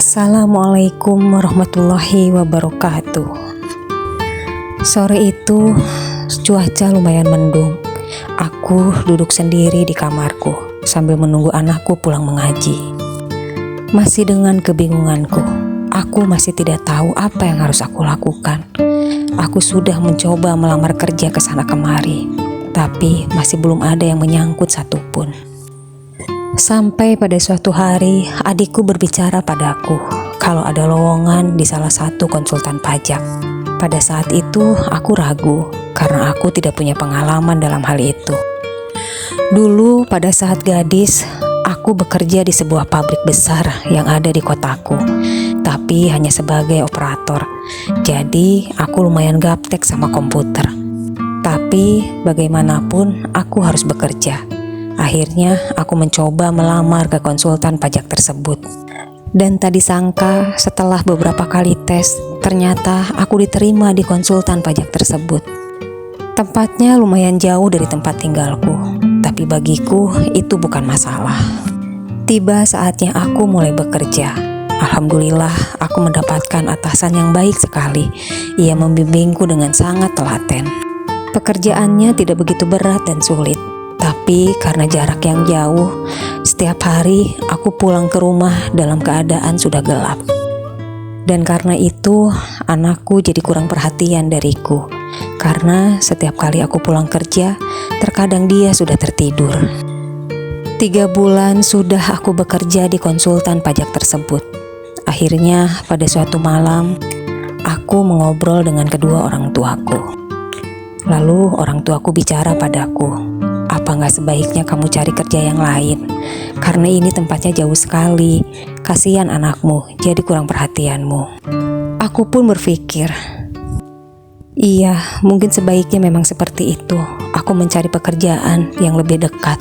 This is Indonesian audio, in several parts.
Assalamualaikum warahmatullahi wabarakatuh. Sore itu cuaca lumayan mendung. Aku duduk sendiri di kamarku sambil menunggu anakku pulang mengaji. Masih dengan kebingunganku, aku masih tidak tahu apa yang harus aku lakukan. Aku sudah mencoba melamar kerja ke sana kemari, tapi masih belum ada yang menyangkut satupun. Sampai pada suatu hari adikku berbicara padaku kalau ada lowongan di salah satu konsultan pajak. Pada saat itu aku ragu karena aku tidak punya pengalaman dalam hal itu. Dulu pada saat gadis, aku bekerja di sebuah pabrik besar yang ada di kotaku, tapi hanya sebagai operator. Jadi aku lumayan gaptek sama komputer. Tapi bagaimanapun aku harus bekerja. Akhirnya aku mencoba melamar ke konsultan pajak tersebut. Dan tak disangka setelah beberapa kali tes, ternyata aku diterima di konsultan pajak tersebut. Tempatnya lumayan jauh dari tempat tinggalku, tapi bagiku itu bukan masalah. Tiba saatnya aku mulai bekerja. Alhamdulillah aku mendapatkan atasan yang baik sekali. Ia membimbingku dengan sangat telaten. Pekerjaannya tidak begitu berat dan sulit. Tapi karena jarak yang jauh, setiap hari aku pulang ke rumah dalam keadaan sudah gelap. Dan karena itu, anakku jadi kurang perhatian dariku. Karena setiap kali aku pulang kerja, terkadang dia sudah tertidur. 3 bulan sudah aku bekerja di konsultan pajak tersebut. Akhirnya pada suatu malam, aku mengobrol dengan kedua orang tuaku. Lalu orang tuaku bicara padaku, "Apa nggak sebaiknya kamu cari kerja yang lain? Karena ini tempatnya jauh sekali. Kasihan anakmu, jadi kurang perhatianmu." Aku pun berpikir, iya, mungkin sebaiknya memang seperti itu. Aku mencari pekerjaan yang lebih dekat.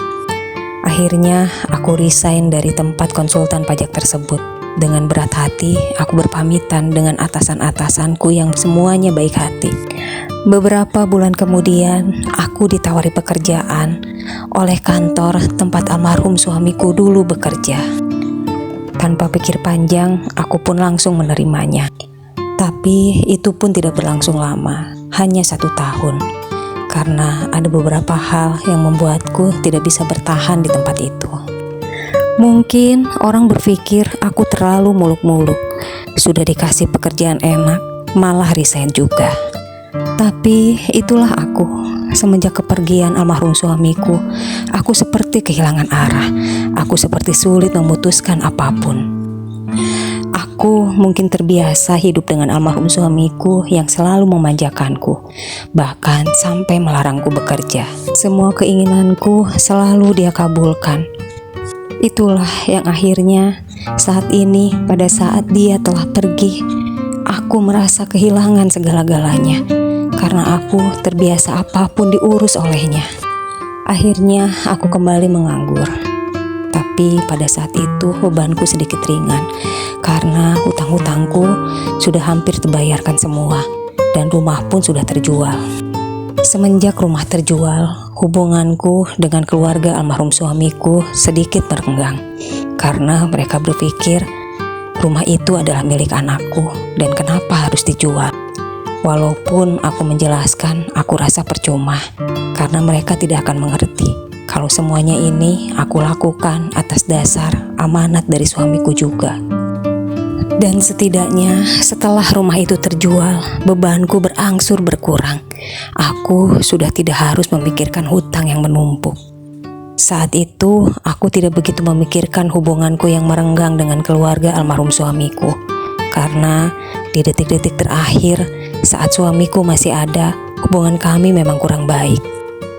Akhirnya aku resign dari tempat konsultan pajak tersebut. Dengan berat hati, aku berpamitan dengan atasan-atasanku yang semuanya baik hati. Beberapa bulan kemudian, aku ditawari pekerjaan oleh kantor tempat almarhum suamiku dulu bekerja. Tanpa pikir panjang, aku pun langsung menerimanya. Tapi itu pun tidak berlangsung lama, hanya 1 tahun. Karena ada beberapa hal yang membuatku tidak bisa bertahan di tempat itu. Mungkin orang berpikir aku terlalu muluk-muluk. Sudah dikasih pekerjaan enak, malah resign juga. Tapi itulah aku. Semenjak kepergian almarhum suamiku, aku seperti kehilangan arah. Aku seperti sulit memutuskan apapun. Aku mungkin terbiasa hidup dengan almarhum suamiku yang selalu memanjakanku, bahkan sampai melarangku bekerja. Semua keinginanku selalu dia kabulkan. Itulah yang akhirnya saat ini, pada saat dia telah pergi, aku merasa kehilangan segala-galanya. Karena aku terbiasa apapun diurus olehnya. Akhirnya aku kembali menganggur. Tapi pada saat itu bebanku sedikit ringan. Karena hutang-hutangku sudah hampir terbayarkan semua. Dan rumah pun sudah terjual. Semenjak rumah terjual, hubunganku dengan keluarga almarhum suamiku sedikit merenggang. Karena mereka berpikir rumah itu adalah milik anakku dan kenapa harus dijual. Walaupun aku menjelaskan, aku rasa percuma karena mereka tidak akan mengerti kalau semuanya ini aku lakukan atas dasar amanat dari suamiku juga. Dan setidaknya setelah rumah itu terjual, bebanku berangsur berkurang. Aku sudah tidak harus memikirkan hutang yang menumpuk. Saat itu aku tidak begitu memikirkan hubunganku yang merenggang dengan keluarga almarhum suamiku. Karena di detik-detik terakhir saat suamiku masih ada, hubungan kami memang kurang baik.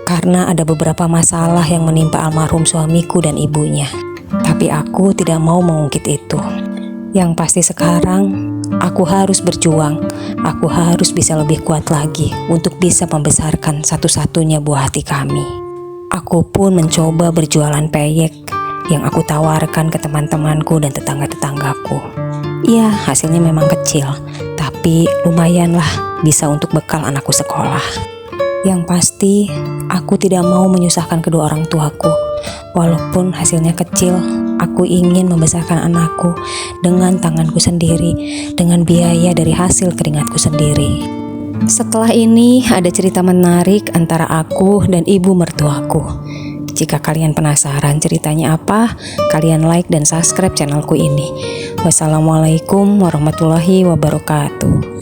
Karena ada beberapa masalah yang menimpa almarhum suamiku dan ibunya. Tapi aku tidak mau mengungkit itu. Yang pasti sekarang, aku harus berjuang. Aku harus bisa lebih kuat lagi untuk bisa membesarkan satu-satunya buah hati kami. Aku pun mencoba berjualan peyek yang aku tawarkan ke teman-temanku dan tetangga-tetanggaku. Ya, hasilnya memang kecil, tapi lumayanlah bisa untuk bekal anakku sekolah. Yang pasti, aku tidak mau menyusahkan kedua orang tuaku. Walaupun hasilnya kecil, aku ingin membesarkan anakku dengan tanganku sendiri, dengan biaya dari hasil keringatku sendiri. Setelah ini ada cerita menarik antara aku dan ibu mertuaku. Jika kalian penasaran ceritanya apa, kalian like dan subscribe channelku ini. Wassalamualaikum warahmatullahi wabarakatuh.